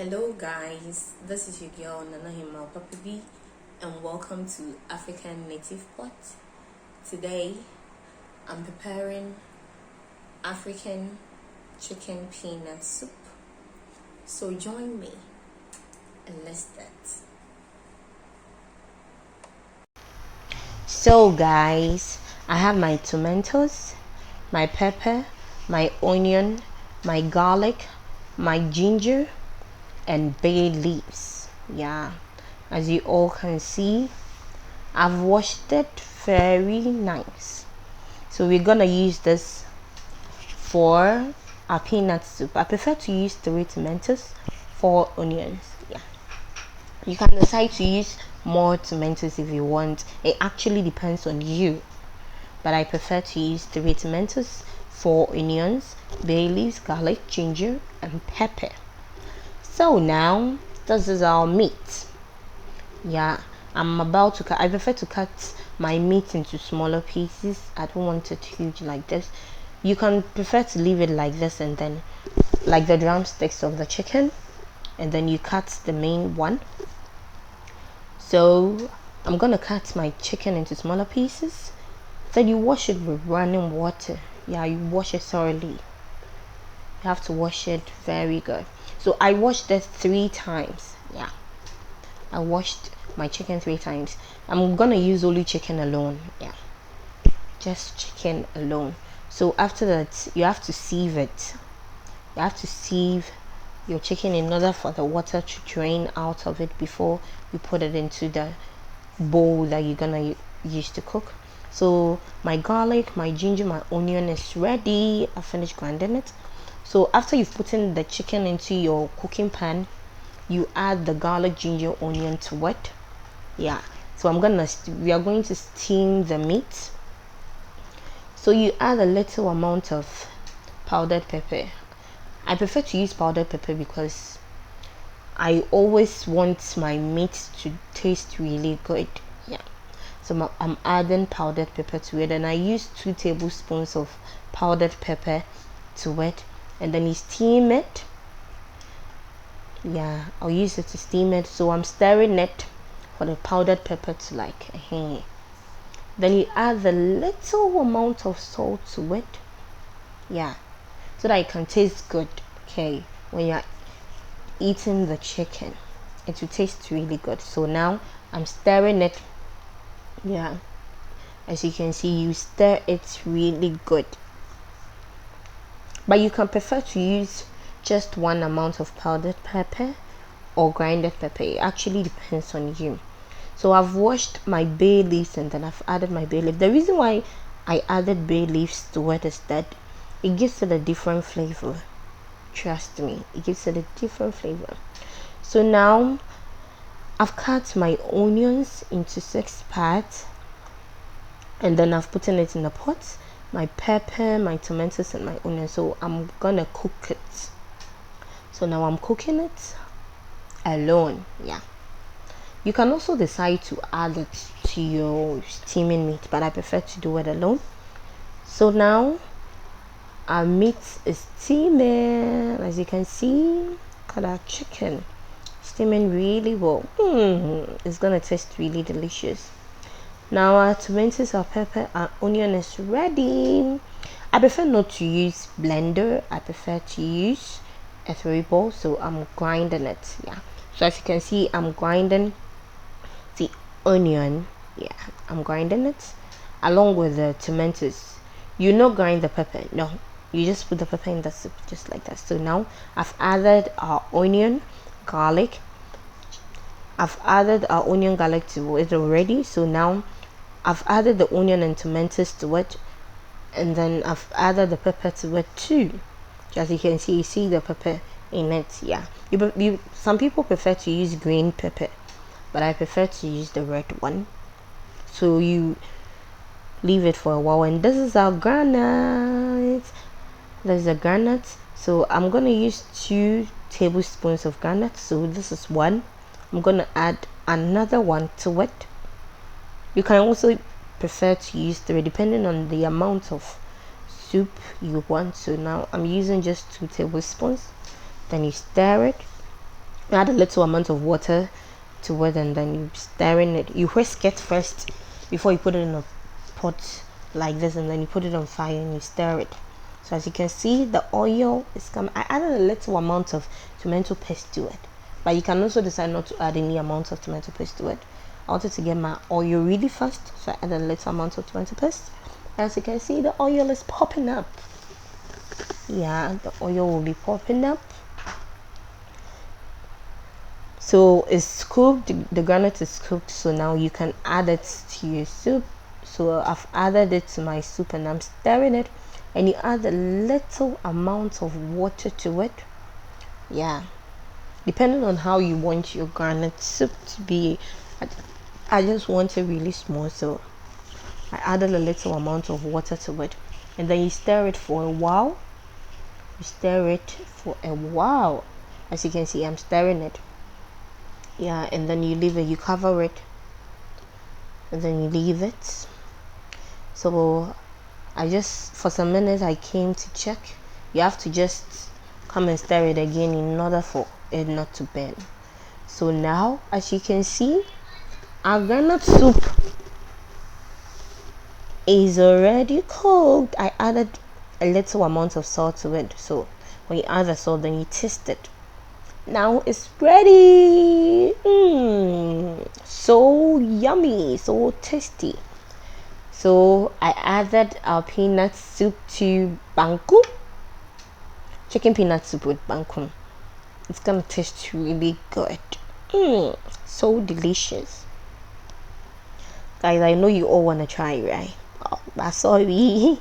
Hello guys, this is your girl Nana Hima Papibi and welcome to African Native Pot. Today I'm preparing African chicken peanut soup. So join me and let's start. So guys, I have my tomatoes, my pepper, my onion, my garlic, my ginger and bay leaves. Yeah, as you all can see, I've washed it very nice. So we're gonna use this for our peanut soup. I prefer to use 3 tomatoes, 4 onions. Yeah, you can decide to use more tomatoes if you want. It actually depends on you, but I prefer to use 3 tomatoes, 4 onions, bay leaves, garlic, ginger and pepper. So now this is our meat. Yeah, I'm about to cut. I prefer to cut my meat into smaller pieces. I don't want it huge like this. You can prefer to leave it like this, and then like the drumsticks of the chicken, and then you cut the main one. So I'm gonna cut my chicken into smaller pieces. Then you wash it with running water. Yeah, you wash it thoroughly. You have to wash it very good. So I washed it 3 times. Yeah, I washed my chicken 3 times. I'm gonna use only chicken alone. Yeah, just chicken alone. So after that, you have to sieve it. You have to sieve your chicken in order for the water to drain out of it before you put it into the bowl that you're gonna use to cook. So my garlic, my ginger, my onion is ready. I finished grinding it. So after you've put in the chicken into your cooking pan, you add the garlic, ginger, onion to it. Yeah, so we are going to steam the meat. So you add a little amount of powdered pepper. I prefer to use powdered pepper because I always want my meat to taste really good. Yeah, so I'm adding powdered pepper to it, and I use 2 tablespoons of powdered pepper to it, and then you steam it. Yeah, I'll use it to steam it. So I'm stirring it for the powdered pepper to then you add a little amount of salt to it. Yeah, so that it can taste good. Okay, when you're eating the chicken, it will taste really good. So now I'm stirring it. Yeah, as you can see, you stir it really good, but you can prefer to use just 1 amount of powdered pepper or grinded pepper. It actually depends on you. So I've washed my bay leaves, and then I've added my bay leaf. The reason why I added bay leaves to it is that it gives it a different flavor. Trust me, it gives it a different flavor. So now I've cut my onions into 6 parts, and then I've put it in a pot, my pepper, my tomatoes and my onion. So I'm gonna cook it. So now I'm cooking it alone. Yeah, you can also decide to add it to your steaming meat, but I prefer to do it alone. So now our meat is steaming. As you can see, look at our chicken steaming really well. It's gonna taste really delicious. Now our tomatoes, our pepper, our onion is ready. I prefer not to use blender. I prefer to use a 3 bowl. So I'm grinding it. Yeah, so as you can see, I'm grinding the onion. Yeah, I'm grinding it along with the tomatoes. You not grind the pepper, no, you just put the pepper in the soup just like that. So now I've added our onion, garlic. I've added our onion, garlic to it already. So now I've added the onion and tomatoes to it, and then I've added the pepper to it too. As you can see, you see the pepper in it. Yeah, some people prefer to use green pepper, but I prefer to use the red one. So you leave it for a while, and this is our granite. There's a granite, so I'm gonna use 2 tablespoons of granite. So this is 1. I'm gonna add another 1 to it. You can also prefer to use 3 depending on the amount of soup you want. So now I'm using just 2 tablespoons. Then you stir it. add a little amount of water to it, and then you stir in it. You whisk it first before you put it in a pot like this, and then you put it on fire and you stir it. So as you can see, the oil is coming. I added a little amount of tomato paste to it, but you can also decide not to add any amount of tomato paste to it. I wanted to get my oil really fast, so I added a little amount of tomato paste. As you can see, the oil is popping up. Yeah, the oil will be popping up. So it's cooked, the granite is cooked, so now you can add it to your soup. So I've added it to my soup and I'm stirring it, and you add a little amount of water to it. Yeah, depending on how you want your granite soup to be. I just want it really small, so I added a little amount of water to it, and then you stir it for a while. You stir it for a while. As you can see, I'm stirring it. Yeah, and then you leave it, you cover it, and then you leave it. So I just, for some minutes, I came to check. You have to just come and stir it again in order for it not to burn. So now, as you can see, our granite soup is already cooked. I added a little amount of salt to it, so when you add the salt, then you taste it. Now it's ready. So yummy, so tasty. So I added our peanut soup to banku, chicken peanut soup with banku. It's gonna taste really good. So delicious, guys. I know you all wanna try, right? Oh, but sorry.